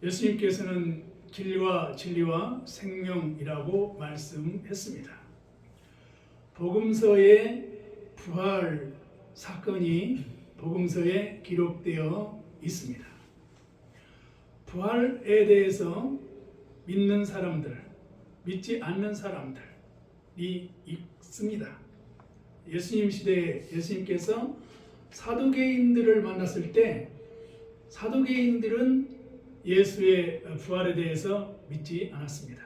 예수님께서는 길과 진리와 생명이라고 말씀했습니다. 복음서의 부활 사건이 복음서에 기록되어 있습니다. 부활에 대해서 믿는 사람들, 믿지 않는 사람들이 있습니다. 예수님 시대에 예수님께서 사두개인들을 만났을 때 사두개인들은 예수의 부활에 대해서 믿지 않았습니다.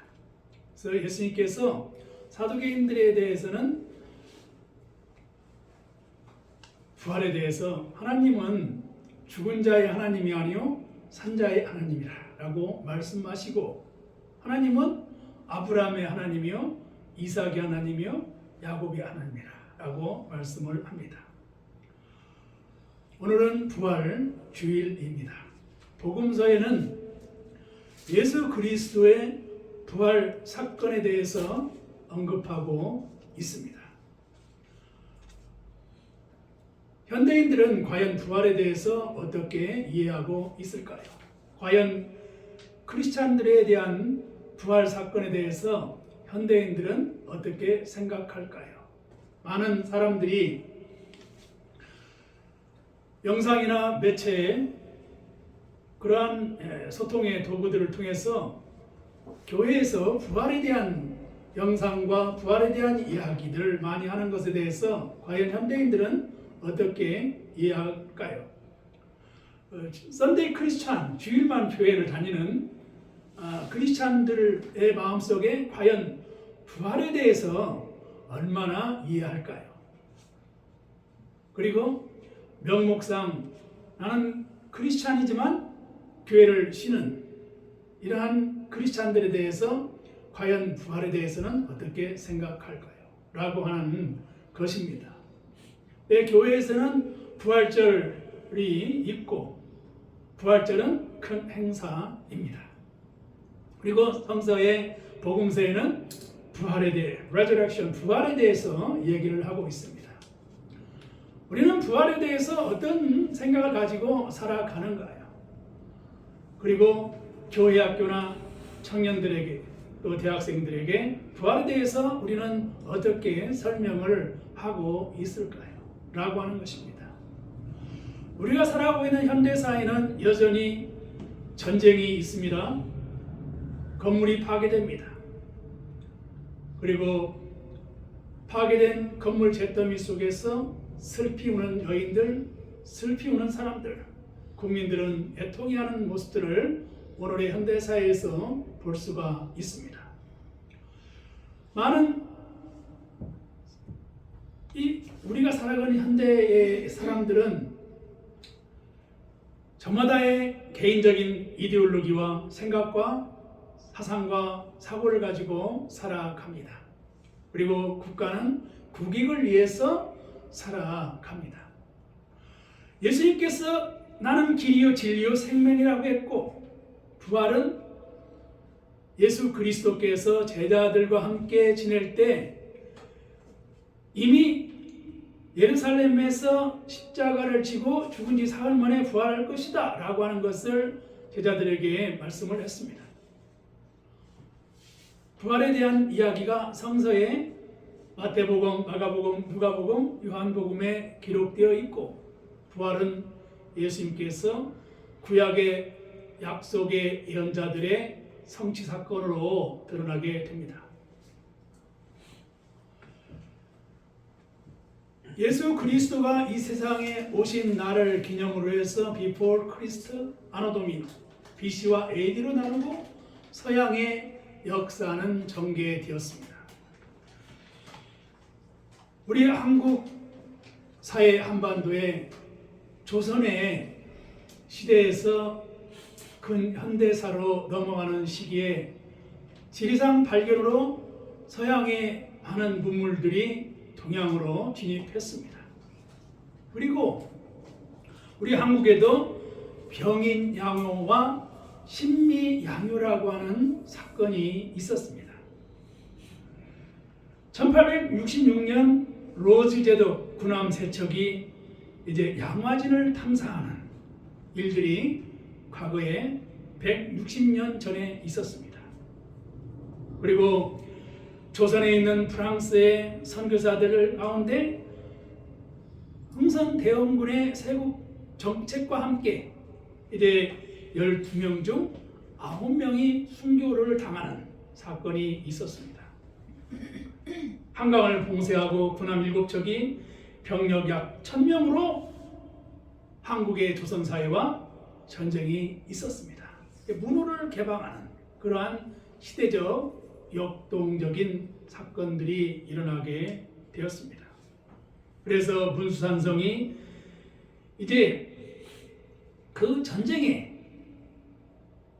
그래서 예수님께서 사두개인들에 대해서는 부활에 대해서 하나님은 죽은 자의 하나님이 아니요 산자의 하나님이라 라고 말씀하시고, 하나님은 아브라함의 하나님이요 이삭의 하나님이요 야곱의 하나님이라 라고 말씀을 합니다. 오늘은 부활 주일입니다. 복음서에는 예수 그리스도의 부활 사건에 대해서 언급하고 있습니다. 현대인들은 과연 부활에 대해서 어떻게 이해하고 있을까요? 과연 크리스찬들에 대한 부활 사건에 대해서 현대인들은 어떻게 생각할까요? 많은 사람들이 영상이나 매체에 그러한 소통의 도구들을 통해서 교회에서 부활에 대한 영상과 부활에 대한 이야기들을 많이 하는 것에 대해서 과연 현대인들은 어떻게 이해할까요? 썬데이 크리스찬, 주일만 교회를 다니는 크리스찬들의 마음속에 과연 부활에 대해서 얼마나 이해할까요? 그리고 명목상 나는 크리스찬이지만 교회를 쉬는 이러한 크리스찬들에 대해서 과연 부활에 대해서는 어떻게 생각할까요? 라고 하는 것입니다. 내 교회에서는 부활절이 있고 부활절은 큰 행사입니다. 그리고 성서의 복음서에는 부활에 대해 resurrection, 부활에 대해서 얘기를 하고 있습니다. 우리는 부활에 대해서 어떤 생각을 가지고 살아가는가요? 그리고 교회 학교나 청년들에게 또 대학생들에게 부활에 대해서 우리는 어떻게 설명을 하고 있을까요? 라고 하는 것입니다. 우리가 살아가고 있는 현대사회는 여전히 전쟁이 있습니다. 건물이 파괴됩니다. 그리고 파괴된 건물 잿더미 속에서 슬피 우는 여인들, 슬피 우는 사람들, 국민들은 애통해하는 모습들을 오늘의 현대사회에서 볼 수가 있습니다. 많은 우리가 살아가는 현대의 사람들은 저마다의 개인적인 이데올로기와 생각과 사상과 사고를 가지고 살아갑니다. 그리고 국가는 국익을 위해서 살아갑니다. 예수님께서 나는 길이요 진리요 생명이라고 했고, 부활은 예수 그리스도께서 제자들과 함께 지낼 때 이미 예루살렘에서 십자가를 지고 죽은 지 사흘 만에 부활할 것이다 라고 하는 것을 제자들에게 말씀을 했습니다. 부활에 대한 이야기가 성서에 마태복음, 마가복음, 누가복음, 요한복음에 기록되어 있고, 부활은 예수님께서 구약의 약속의 예언자들의 성취 사건으로 드러나게 됩니다. 예수 그리스도가 이 세상에 오신 날을 기념으로 해서 Before Christ, Anno Domini, BC와 AD로 나누고 서양의 역사는 전개되었습니다. 우리 한국 사회 한반도의 조선의 시대에서 근현대사로 넘어가는 시기에 지리산 발견으로 서양의 많은 문물들이 동양으로 진입했습니다. 그리고 우리 한국에도 병인양요와 신미양요라고 하는 사건이 있었습니다. 1866년 로즈 제독 군함 세척이 이제 양화진을 탐사하는 일들이 과거에 160년 전에 있었습니다. 그리고 조선에 있는 프랑스의 선교사들 가운데 흥선 대원군의 세국 정책과 함께 이제 12명 중 9명이 순교를 당하는 사건이 있었습니다. 한강을 봉쇄하고 군함 7척이 병력 약 1000명으로 한국의 조선사회와 전쟁이 있었습니다. 문호를 개방하는 그러한 시대적 역동적인 사건들이 일어나게 되었습니다. 그래서 문수산성이 이제 그 전쟁에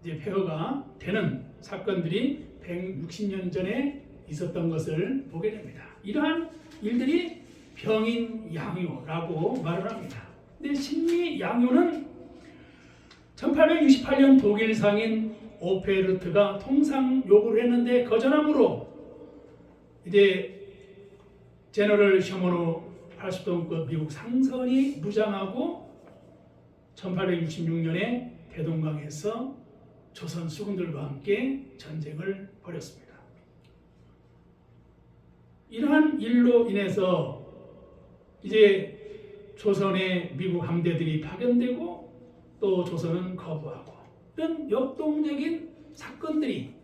이제 폐허가 되는 사건들이 160년 전에 있었던 것을 보게 됩니다. 이러한 일들이 병인양요라고 말을 합니다. 근데 신미양요는 1868년 독일 상인 오페르트가 통상 요구를 했는데 거절함으로 이제 제너럴 셔먼호 80톤급 미국 상선이 무장하고 1866년에 대동강에서 조선 수군들과 함께 전쟁을 벌였습니다. 이러한 일로 인해서 이제 조선의 미국 함대들이 파견되고 또 조선은 거부하고 이런 역동적인 사건들이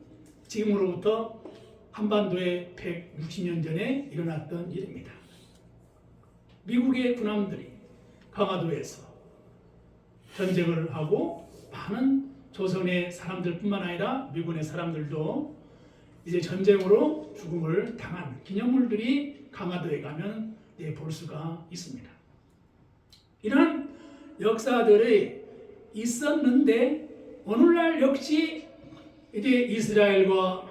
지금으로부터 한반도에 160년 전에 일어났던 일입니다. 미국의 군함들이 강화도에서 전쟁을 하고 많은 조선의 사람들뿐만 아니라 미군의 사람들도 이제 전쟁으로 죽음을 당한 기념물들이 강화도에 가면 볼 수가 있습니다. 이런 역사들이 있었는데 오늘날 역시 이제 이스라엘과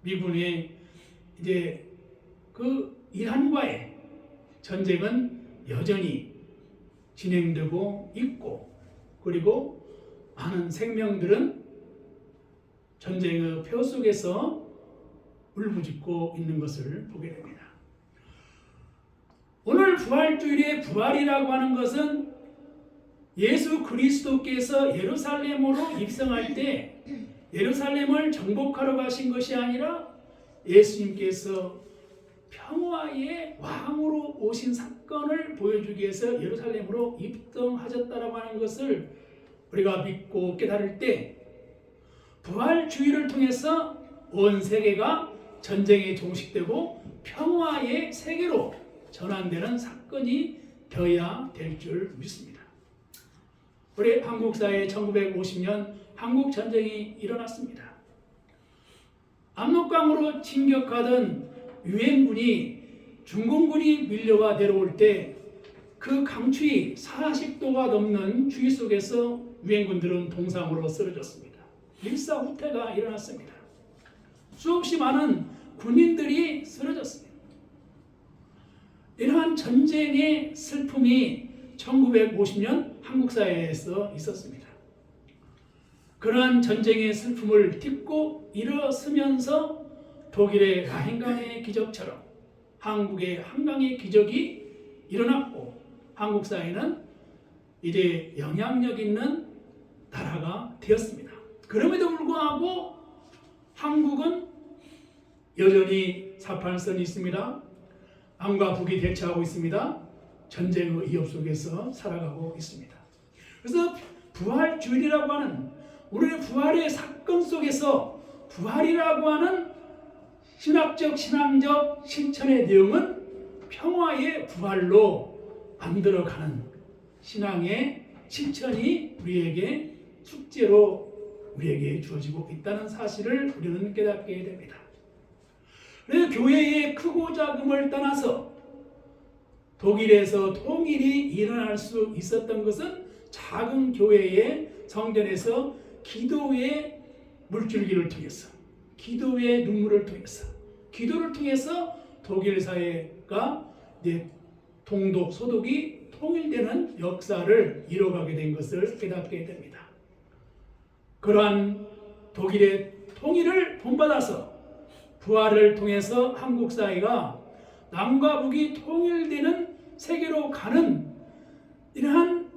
미군의 이제 그 이란과의 전쟁은 여전히 진행되고 있고 그리고 많은 생명들은 전쟁의 폐허 속에서 울부짖고 있는 것을 보게 됩니다. 오늘 부활주일의 부활이라고 하는 것은 예수 그리스도께서 예루살렘으로 입성할 때 예루살렘을 정복하러 가신 것이 아니라 예수님께서 평화의 왕으로 오신 사건을 보여주기 위해서 예루살렘으로 입성하셨다라고 하는 것을 우리가 믿고 깨달을 때 부활주의를 통해서 온 세계가 전쟁에 종식되고 평화의 세계로 전환되는 사건이 되어야 될 줄 믿습니다. 우리 한국 사회에 1950년 한국 전쟁이 일어났습니다. 압록강으로 진격하던 유엔군이 중공군이 밀려와 내려올 때 그 강추위 40도가 넘는 추위 속에서 유엔군들은 동상으로 쓰러졌습니다. 일사후퇴가 일어났습니다. 수없이 많은 군인들이 쓰러졌습니다. 이러한 전쟁의 슬픔이 1950년 한국 사회에서 있었습니다. 그러한 전쟁의 슬픔을 딛고 일어서면서 독일의 라인강의 기적처럼 한국의 한강의 기적이 일어났고 한국 사회는 이제 영향력 있는 나라가 되었습니다. 그럼에도 불구하고 한국은 여전히 사판선이 있습니다. 남과 북이 대치하고 있습니다. 전쟁의 위협 속에서 살아가고 있습니다. 그래서 부활주일이라고 하는 우리의 부활의 사건 속에서 부활이라고 하는 신학적, 신앙적 실천의 내용은 평화의 부활로 만들어가는 신앙의 실천이 우리에게 숙제로 우리에게 주어지고 있다는 사실을 우리는 깨닫게 됩니다. 그래서 교회의 크고 작음을 떠나서 독일에서 통일이 일어날 수 있었던 것은 작은 교회의 성전에서 기도의 물줄기를 통해서 기도의 눈물을 통해서 기도를 통해서 독일 사회가 동독, 소독이 통일되는 역사를 이뤄가게 된 것을 깨닫게 됩니다. 그러한 독일의 통일을 본받아서 부활을 통해서 한국 사회가 남과 북이 통일되는 세계로 가는 이러한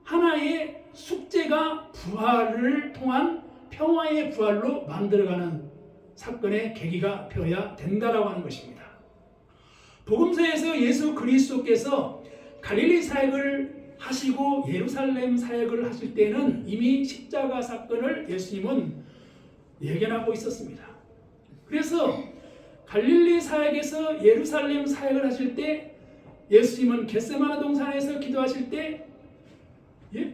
하나의 숙제가 부활을 통한 평화의 부활로 만들어가는 사건의 계기가 되어야 된다라고 하는 것입니다. 복음서에서 예수 그리스도께서 갈릴리 사역을 하시고 예루살렘 사역을 하실 때는 이미 십자가 사건을 예수님은 예견하고 있었습니다. 그래서 갈릴리 사역에서 예루살렘 사역을 하실 때 예수님은 겟세마네 동산에서 기도하실 때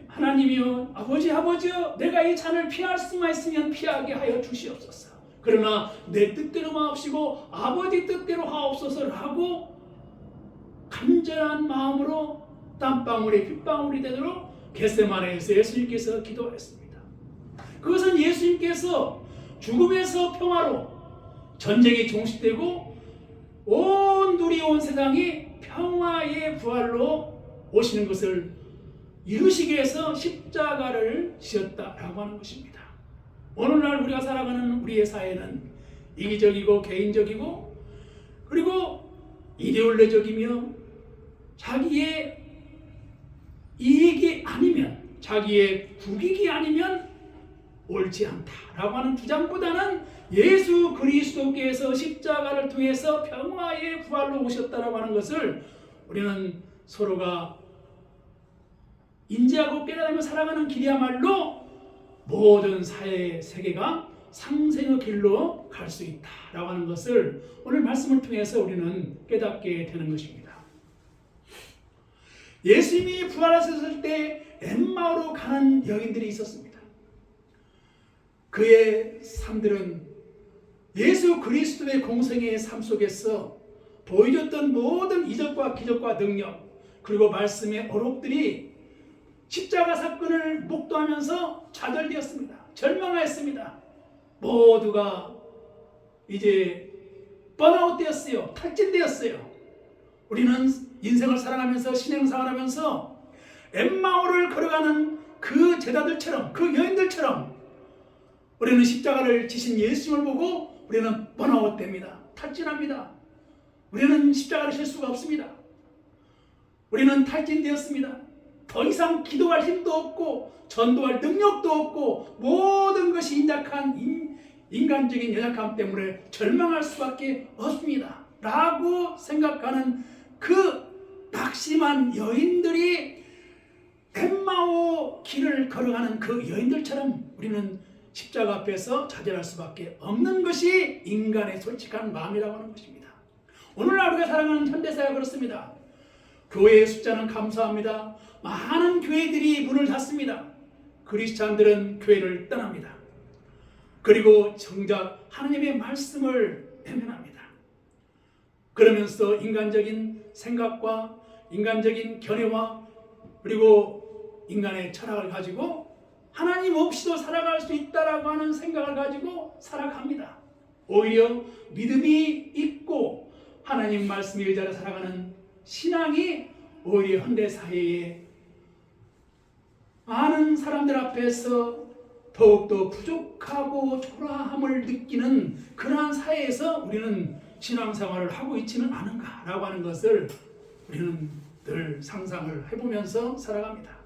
하나님이여 아버지여 내가 이 잔을 피할 수만 있으면 피하게 하여 주시옵소서. 그러나 내 뜻대로 마옵시고 아버지 뜻대로 하옵소서를 하고 간절한 마음으로 땀방울이 핏방울이 되도록 겟세마네에서 예수님께서 기도하였습니다. 그것은 예수님께서 죽음에서 평화로 전쟁이 종식되고 온 누리 온 세상이 평화의 부활로 오시는 것을 이루시기 위해서 십자가를 지었다라고 하는 것입니다. 오늘날 우리가 살아가는 우리의 사회는 이기적이고 개인적이고 그리고 이데올로적이며 자기의 이익이 아니면 자기의 국익이 아니면 옳지 않다라고 하는 주장보다는 예수 그리스도께서 십자가를 통해서 평화의 부활로 오셨다라고 하는 것을 우리는 서로가 인지하고 깨달으며 살아가는 길이야말로 모든 사회의 세계가 상생의 길로 갈 수 있다라고 하는 것을 오늘 말씀을 통해서 우리는 깨닫게 되는 것입니다. 예수님이 부활하셨을 때 엠마오로 가는 여인들이 있었습니다. 그의 삶들은 예수 그리스도의 공생애의 삶 속에서 보여줬던 모든 이적과 기적과 능력 그리고 말씀의 어록들이 십자가 사건을 목도하면서 좌절되었습니다. 절망하였습니다. 모두가 이제 번아웃 되었어요. 탈진되었어요. 우리는 인생을 살아가면서 신앙생활을 하면서 엠마오를 걸어가는 그 제자들처럼 그 여인들처럼 우리는 십자가를 지신 예수님을 보고 우리는 번아웃 됩니다. 탈진합니다. 우리는 십자가를 질 수가 없습니다. 우리는 탈진되었습니다. 더 이상 기도할 힘도 없고 전도할 능력도 없고 모든 것이 인간적인 연약함 때문에 절망할 수밖에 없습니다. 라고 생각하는 그 낙심한 여인들이 엠마오 길을 걸어가는 그 여인들처럼 우리는 십자가 앞에서 좌절할 수밖에 없는 것이 인간의 솔직한 마음이라고 하는 것입니다. 오늘날 우리가 살아가는 현대사회가 그렇습니다. 교회의 숫자는 감사합니다. 많은 교회들이 문을 닫습니다. 크리스찬들은 교회를 떠납니다. 그리고 정작 하나님의 말씀을 외면합니다. 그러면서 인간적인 생각과 인간적인 견해와 그리고 인간의 철학을 가지고 하나님 없이도 살아갈 수 있다라고 하는 생각을 가지고 살아갑니다. 오히려 믿음이 있고 하나님 말씀에 의지하여 살아가는 신앙이 오히려 현대사회에 많은 사람들 앞에서 더욱더 부족하고 초라함을 느끼는 그러한 사회에서 우리는 신앙생활을 하고 있지는 않은가라고 하는 것을 우리는 늘 상상을 해보면서 살아갑니다.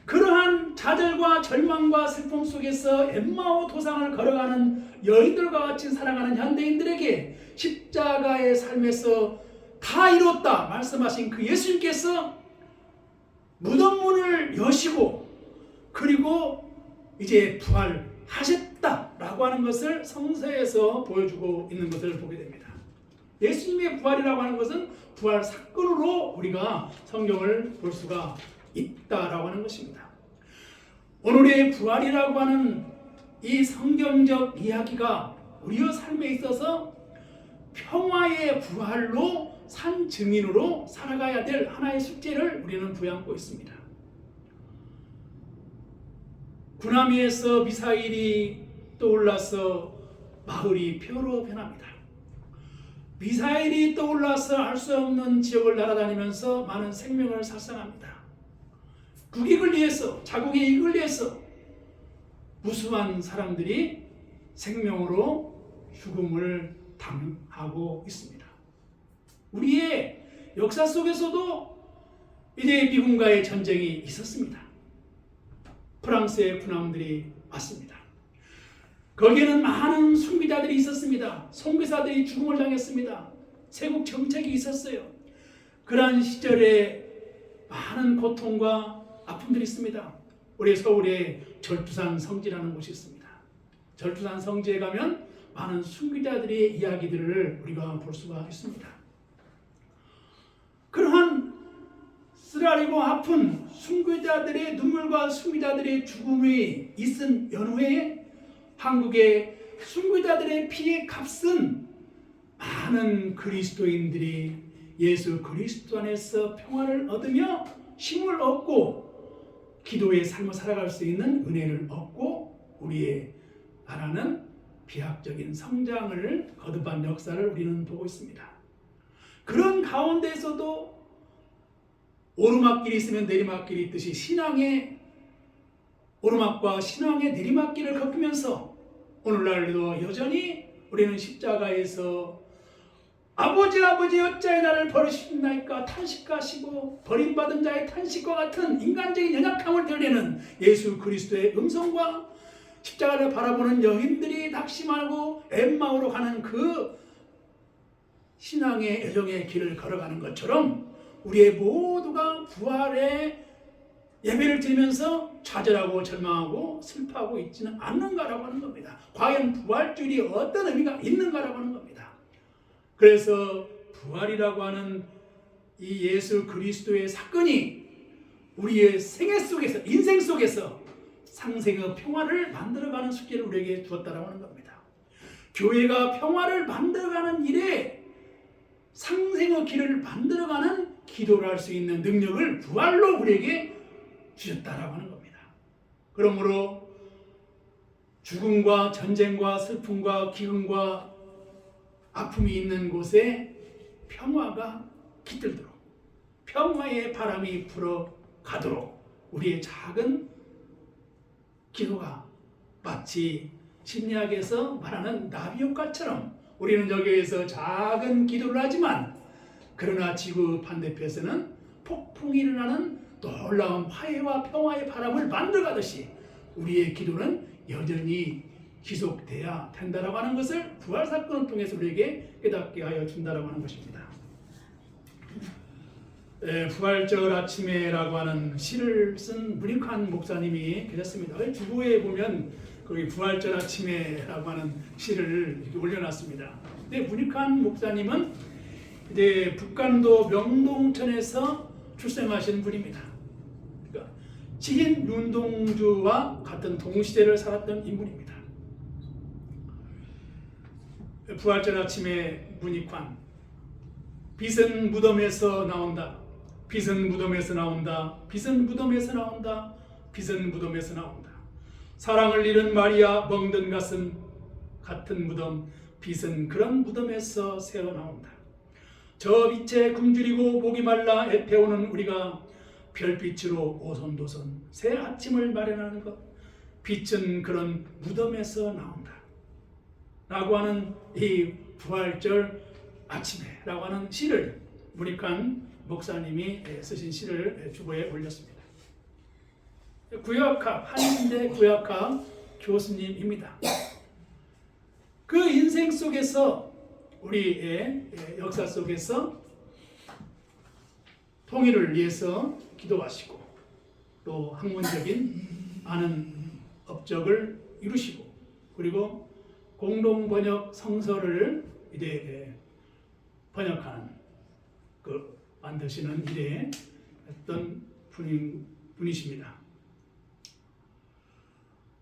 그러한 좌절과 절망과 슬픔 속에서 엠마오 도상을 걸어가는 여인들과 같이 살아가는 현대인들에게 십자가의 삶에서 다 이뤘다 말씀하신 그 예수님께서 무덤 문을 여시고 그리고 이제 부활하셨다라고 하는 것을 성서에서 보여주고 있는 것을 보게 됩니다. 예수님의 부활이라고 하는 것은 부활 사건으로 우리가 성경을 볼 수가 있다라고 하는 것입니다. 오늘의 부활이라고 하는 이 성경적 이야기가 우리의 삶에 있어서 평화의 부활로 산 증인으로 살아가야 될 하나의 숙제를 우리는 부여하고 있습니다. 구나미에서 미사일이 떠올라서 마을이 폐허로 변합니다. 미사일이 떠올라서 알 수 없는 지역을 날아다니면서 많은 생명을 살상합니다. 국익을 위해서, 자국의 이익을 위해서 무수한 사람들이 생명으로 죽음을 당하고 있습니다. 우리의 역사 속에서도 이제 미군과의 전쟁이 있었습니다. 프랑스의 군함들이 왔습니다. 거기에는 많은 순교자들이 있었습니다. 선교사들이 죽음을 당했습니다. 세국 정책이 있었어요. 그러한 시절에 많은 고통과 아픔들이 있습니다. 우리 서울에 절두산 성지라는 곳이 있습니다. 절두산 성지에 가면 많은 순교자들의 이야기들을 우리가 볼 수가 있습니다. 그러한 쓰라리고 아픈 순교자들의 눈물과 순교자들의 죽음이 있은 연후에 한국의 순교자들의 피의 값은 많은 그리스도인들이 예수 그리스도 안에서 평화를 얻으며 힘을 얻고 기도의 삶을 살아갈 수 있는 은혜를 얻고 우리의 나라는 비약적인 성장을 거듭한 역사를 우리는 보고 있습니다. 그런 가운데에서도 오르막길이 있으면 내리막길이 있듯이 신앙의 오르막과 신앙의 내리막길을 겪으면서 오늘날도 여전히 우리는 십자가에서 아버지 어찌하여 나를 버리시나이까 탄식하시고 버림받은 자의 탄식과 같은 인간적인 연약함을 드러내는 예수 그리스도의 음성과 십자가를 바라보는 여인들이 낙심하고 엠마오로 가는 그 신앙의 여정의 길을 걸어가는 것처럼 우리의 모두가 부활의 예배를 드리면서 좌절하고 절망하고 슬퍼하고 있지는 않는가라고 하는 겁니다. 과연 부활주일이 어떤 의미가 있는가라고 하는 겁니다. 그래서 부활이라고 하는 이 예수 그리스도의 사건이 우리의 생애 속에서 인생 속에서 상생의 평화를 만들어가는 숙제를 우리에게 주었다라고 하는 겁니다. 교회가 평화를 만들어가는 일에 상생의 길을 만들어가는 기도를 할 수 있는 능력을 부활로 우리에게 주셨다라고 하는 겁니다. 그러므로 죽음과 전쟁과 슬픔과 기근과 아픔이 있는 곳에 평화가 깃들도록 평화의 바람이 불어가도록 우리의 작은 기도가 마치 심리학에서 말하는 나비 효과처럼 우리는 여기에서 작은 기도를 하지만 그러나 지구 반대편에서는 폭풍이 일어나는 놀라운 화해와 평화의 바람을 만들어가듯이 우리의 기도는 여전히 지속돼야 된다라고 하는 것을 부활사건을 통해서 우리에게 깨닫게 하여 준다라고 하는 것입니다. 부활절 아침에라고 하는 시를 쓴 문익환 목사님이 계셨습니다. 주보에 보면 거기 부활절 아침에라고 하는 시를 이렇게 올려놨습니다. 근데 문익환 목사님은 이제 북간도 명동천에서 출생하신 분입니다. 그러니까 시인 윤동주와 같은 동시대를 살았던 인물입니다. 부활절 아침에 문익환 빛은 무덤에서 나온다. 빛은 무덤에서 나온다. 빛은 무덤에서 나온다. 빛은 무덤에서 나온다. 사랑을 잃은 마리아 멍든 가슴 같은 무덤 빛은 그런 무덤에서 새어나온다. 저 빛에 굶주리고 목이 말라 애태우는 우리가 별빛으로 오손도손 새 아침을 마련하는 것 빛은 그런 무덤에서 나온다 라고 하는 이 부활절 아침에 라고 하는 시를 문익환 목사님이 쓰신 시를 주보에 올렸습니다. 구역학, 한인대 구역학 교수님입니다. 그 인생 속에서 우리의 역사 속에서 통일을 위해서 기도하시고 또 학문적인 많은 업적을 이루시고 그리고 공동번역 성서를 이제 번역하는 그 만드시는 일에 어떤 분이십니다.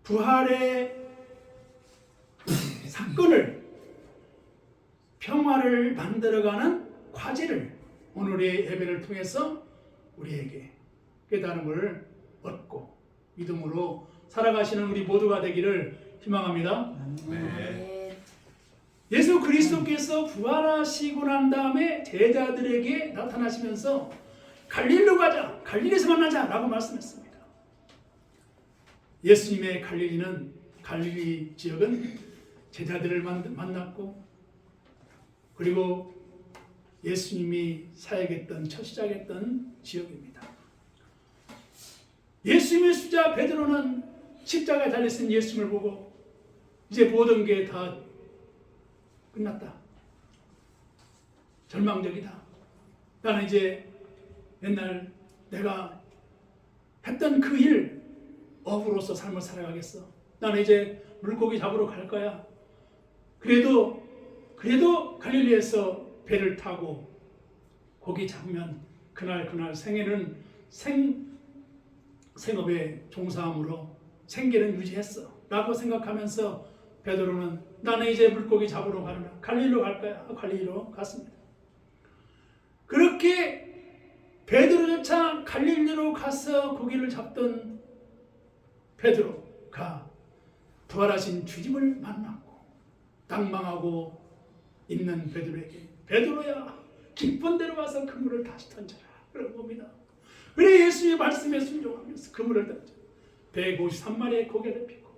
부활의 사건을 평화를 만들어가는 과제를 오늘의 예배를 통해서 우리에게 깨달음을 얻고 믿음으로 살아가시는 우리 모두가 되기를 희망합니다. 네. 예수 그리스도께서 부활하시고 난 다음에 제자들에게 나타나시면서 갈릴리로 가자, 갈릴리에서 만나자 라고 말씀했습니다. 예수님의 갈릴리 지역은 제자들을 만났고 그리고 예수님이 사역했던 첫 시작했던 지역입니다. 예수님의 수자 베드로는 십자가에 달렸은 예수님을 보고 이제 모든 게 다 끝났다. 절망적이다. 나는 이제 옛날 내가 했던 그 일 어부로서 삶을 살아가겠어. 나는 이제 물고기 잡으러 갈 거야. 그래도 갈릴리에서 배를 타고 고기 잡으면 그날 생애는 생업에 종사함으로 생계는 유지했어 라고 생각하면서 베드로는 나는 이제 물고기 잡으러 가는 갈릴리로 갈 거야. 갈릴리로 갔습니다. 그렇게 베드로조차 갈릴리로 가서 고기를 잡던 베드로가 부활하신 주님을 만났고 낭망하고 있는 베드로에게 베드로야 기쁜 데로 와서 그물을 다시 던져라 그런 겁니다. 그래 예수의 말씀에 순종하면서 그물을 던져 153마리의 고개를 펴고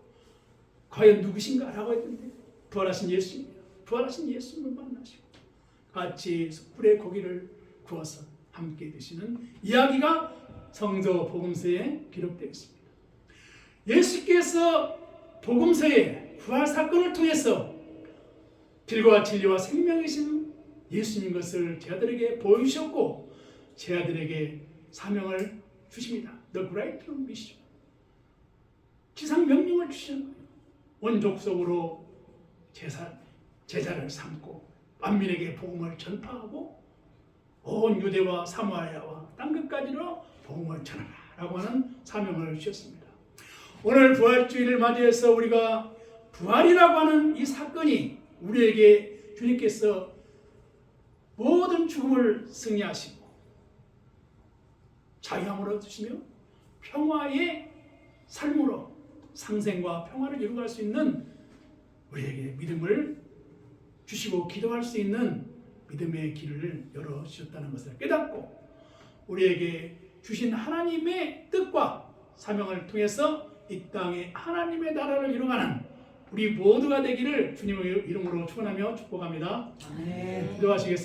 과연 누구신가 라고 했는데 부활하신 예수님이야. 부활하신 예수님을 만나시고 같이 숯불에 고기를 구워서 함께 드시는 이야기가 성서 복음서에 기록되어 있습니다. 예수께서 복음서의 부활 사건을 통해서 길과 진리와 생명이신 예수님 것을 제 아들에게 보여주셨고 제 아들에게 사명을 주십니다. The Great Mission. 지상 명령을 주시는 거예요. 온 족속으로 제자를 삼고 만민에게 복음을 전파하고 온 유대와 사마리아와 땅끝까지로 복음을 전하라 라고 하는 사명을 주셨습니다. 오늘 부활주의를 맞이해서 우리가 부활이라고 하는 이 사건이 우리에게 주님께서 모든 죽음을 승리하시고 자유함을 얻으시며 평화의 삶으로 상생과 평화를 이루어갈 수 있는 우리에게 믿음을 주시고 기도할 수 있는 믿음의 길을 열어주셨다는 것을 깨닫고 우리에게 주신 하나님의 뜻과 사명을 통해서 이 땅에 하나님의 나라를 이루어가는 우리 모두가 되기를 주님의 이름으로 축원하며 축복합니다. 기도하시겠습니다.